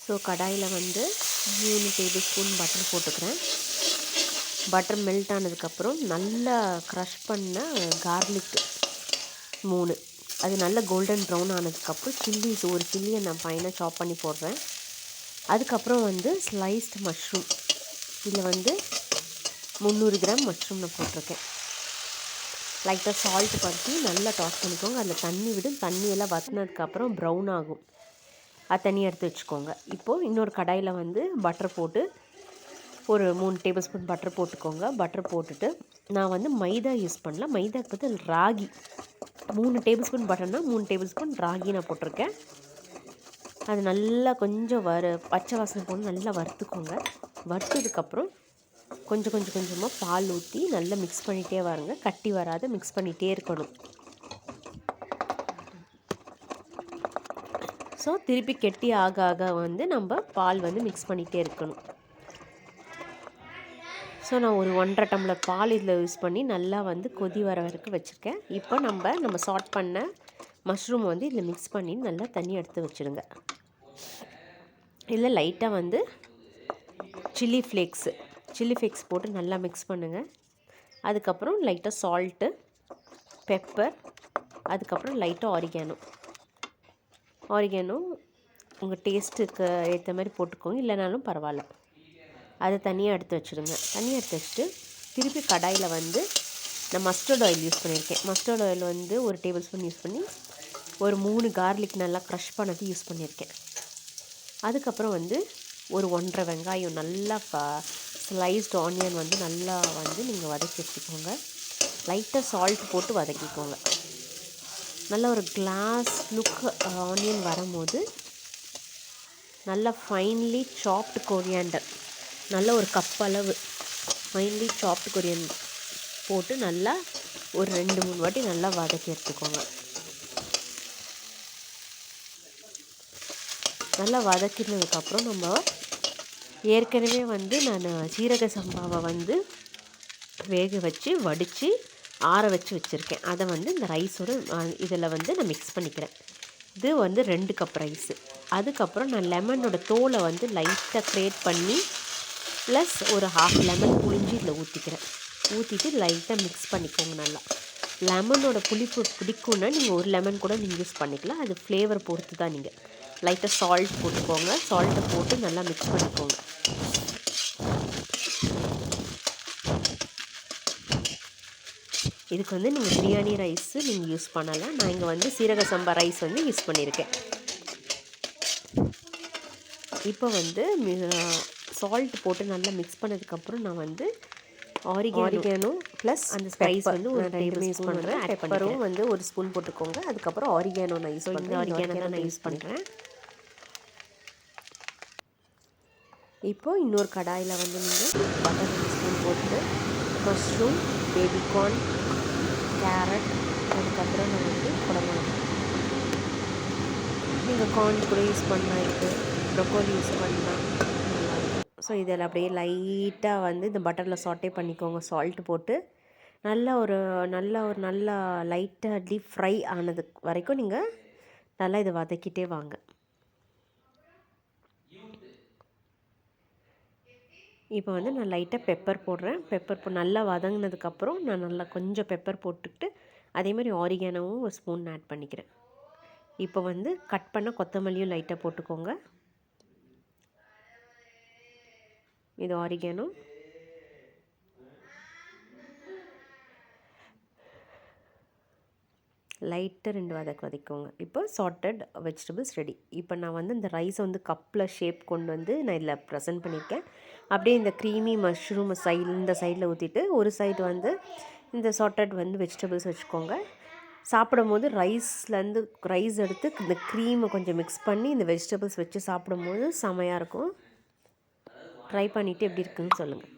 So கடாயில் வந்து 3 table spoon butter போட்டுக்கிறேன். பட்டர் மெல்ட் ஆனதுக்கப்புறம் நல்லா க்ரஷ் பண்ண கார்லிக் 3, அது நல்ல கோல்டன் ப்ரௌன் ஆனதுக்கப்புறம் சில்லிஸ் ஒரு சில்லியை நான் ஃபைனாக சாப் பண்ணி போடுறேன். அதுக்கப்புறம் வந்து ஸ்லைஸ்டு மஷ்ரூம், இதில் வந்து 300 கிராம் மஷ்ரூம் நான் போட்டிருக்கேன். லைட்டாக சால்ட் படுத்தி நல்லா டாஸ் பண்ணிக்கோங்க. அதில் தண்ணி விடும், தண்ணியெல்லாம் வற்றினதுக்கப்புறம் ப்ரௌன் ஆகும். அது தண்ணி எடுத்து வச்சுக்கோங்க. இப்போது இன்னொரு கடாயில் வந்து பட்டர் போட்டு ஒரு 3 டேபிள் ஸ்பூன் பட்டர் போட்டுக்கோங்க. பட்டர் போட்டுட்டு நான் வந்து மைதா யூஸ் பண்ணல, மைதாக்கு பதில் ராகி 3 டேபிள் ஸ்பூன் பட்டர்னா 3 டேபிள் ஸ்பூன் ராகி நான் போட்டிருக்கேன். அது நல்லா கொஞ்சம் பச்சை வாசனை போட்டு நல்லா வறுத்துக்கோங்க. வறுத்ததுக்கப்புறம் கொஞ்சமாக பால் ஊற்றி நல்லா மிக்ஸ் பண்ணிகிட்டே வாருங்க. கட்டி வராத மிக்ஸ் பண்ணிகிட்டே இருக்கணும். ஸோ திருப்பி கெட்டி ஆக ஆக வந்து நம்ம பால் வந்து மிக்ஸ் பண்ணிகிட்டே இருக்கணும். ஸோ நான் ஒரு 1.5 டம்ளர் பால் இதில் யூஸ் பண்ணி நல்லா வந்து கொதி வர வரைக்கும் வச்சுருக்கேன். இப்போ நம்ம சாட் பண்ண மஷ்ரூம் வந்து இதில் மிக்ஸ் பண்ணி நல்லா தண்ணி எடுத்து வச்சுடுங்க. இதில் லைட்டாக வந்து சில்லி ஃப்ளேக்ஸ் போட்டு நல்லா மிக்ஸ் பண்ணுங்கள். அதுக்கப்புறம் லைட்டாக சால்ட்டு, பெப்பர், அதுக்கப்புறம் லைட்டாக ஆரிகானோ உங்கள் டேஸ்ட்டுக்கு ஏற்ற மாதிரி போட்டுக்கோங்க, இல்லைனாலும் பரவாயில்ல. அதை தனியாக எடுத்து வச்சுடுங்க. தனியாக எடுத்து வச்சுட்டு திருப்பி கடாயில் வந்து நான் மஸ்டர்ட் ஆயில் யூஸ் பண்ணியிருக்கேன். மஸ்டர்ட் ஆயில் வந்து ஒரு டேபிள் ஸ்பூன் யூஸ் பண்ணி ஒரு 3 கார்லிக் நல்லா க்ரஷ் பண்ணது யூஸ் பண்ணியிருக்கேன். அதுக்கப்புறம் வந்து ஒரு 1.5 வெங்காயம் நல்லா ஸ்லைஸ்டு ஆனியன் வந்து நல்லா வந்து நீங்கள் வதக்கி வச்சுக்கோங்க. லைட்டாக சால்ட் போட்டு வதக்கிக்கோங்க. நல்லா ஒரு கிளாஸ் லுக் ஆனியன் வரும்போது நல்லா ஃபைன்லி சாப்டு கொரியாண்டர், நல்ல ஒரு கப் அளவு ஃபைன்லி சாப்டு கொரியாண்டர் போட்டு நல்லா ஒரு 2-3 வாட்டி நல்லா வதக்கி எடுத்துக்கோங்க. நல்லா வதக்கினதுக்கப்புறம் நம்ம ஏற்கனவே வந்து நான் சீரக சம்பாவை வந்து வேக வச்சு வடித்து ஆற வச்சு வச்சுருக்கேன். அதை வந்து இந்த ரைஸோட இதில் வந்து நான் மிக்ஸ் பண்ணிக்கிறேன். இது வந்து 2 கப் ரைஸு. அதுக்கப்புறம் நான் லெமனோட தோலை வந்து லைட்டாக கிரேட் பண்ணி ப்ளஸ் ஒரு 1/2 லெமன் புழிஞ்சி இதில் ஊற்றிட்டு லைட்டாக மிக்ஸ் பண்ணிக்கோங்க. நல்லா லெமனோட புளிப்பு பிடிக்குன்னா நீங்கள் ஒரு லெமன் கூட நீங்கள் யூஸ் பண்ணிக்கலாம். அது ஃப்ளேவர் பொறுத்து தான். நீங்கள் லைட்டாக சால்ட் போட்டுக்கோங்க. சால்ட்டை போட்டு நல்லா மிக்ஸ் பண்ணிக்கோங்க. இதுக்கு வந்து நீங்கள் பிரியாணி ரைஸு நீங்கள் யூஸ் பண்ணலாம். நான் இங்கே வந்து சீரக சம்பா ரைஸ் வந்து யூஸ் பண்ணியிருக்கேன். இப்போ வந்து சால்ட் போட்டு நல்லா மிக்ஸ் பண்ணதுக்கப்புறம் நான் வந்து ஆரிகானோ ப்ளஸ் அந்த ஸ்பைஸ் வந்து ஒரு 2 யூஸ் பண்ணுறேன். பெப்பரும் வந்து ஒரு ஸ்பூன் போட்டுக்கோங்க. அதுக்கப்புறம் ஆரிகானோ நான் யூஸ் பண்ணுறேன். ஆரிகானோ தான் நான் யூஸ் பண்ணுறேன். இப்போது இன்னொரு கடாயில் வந்து நீங்கள் பட்டர் 2 ஸ்பூன் போட்டு மஷ்ரூம், பேபிகார்ன், கேரட், அதுக்கப்புறம் நான் வந்து குடமிளகா, நீங்கள் கார்ன் கூட யூஸ் பண்ணலாம், இருக்குது ப்ரொக்கோலி யூஸ் பண்ணலாம், நல்லாயிருக்கும். ஸோ இதில் அப்படியே லைட்டாக வந்து இந்த பட்டரில் சாட்டே பண்ணிக்கோங்க. சால்ட் போட்டு நல்லா லைட்டாக டீப் ஃப்ரை ஆனது வரைக்கும் நீங்கள் நல்லா இதை வதக்கிட்டே வாங்க. இப்போ வந்து நான் லைட்டாக பெப்பர் போடுறேன். நல்லா வதங்கினதுக்கப்புறம் நான் நல்லா கொஞ்சம் பெப்பர் போட்டுக்கிட்டு அதேமாதிரி ஆரிகானோவும் ஒரு ஸ்பூன் ஆட் பண்ணிக்கிறேன். இப்போ வந்து கட் பண்ண கொத்தமல்லியும் லைட்டாக போட்டுக்கோங்க. இது ஆரிகானோ. லைட்டாக 2 வதக்கிக்கோங்க. இப்போ சாட்டட் வெஜிடபிள்ஸ் ரெடி. இப்போ நான் வந்து இந்த ரைஸை வந்து கப்பில் ஷேப் கொண்டு வந்து நான் இதில் ப்ரெசென்ட் பண்ணியிருக்கேன். அப்படியே இந்த க்ரீமி மஷ்ரூம் இந்த சைடில் ஊற்றிட்டு ஒரு சைடு வந்து இந்த சாட்டட் வந்து வெஜிடபிள்ஸ் வச்சுக்கோங்க. சாப்பிடும் போது ரைஸ் எடுத்து இந்த க்ரீமை கொஞ்சம் மிக்ஸ் பண்ணி இந்த வெஜிடபிள்ஸ் வச்சு சாப்பிடும்போது செமையாக இருக்கும். ட்ரை பண்ணிவிட்டு எப்படி இருக்குன்னு சொல்லுங்கள்.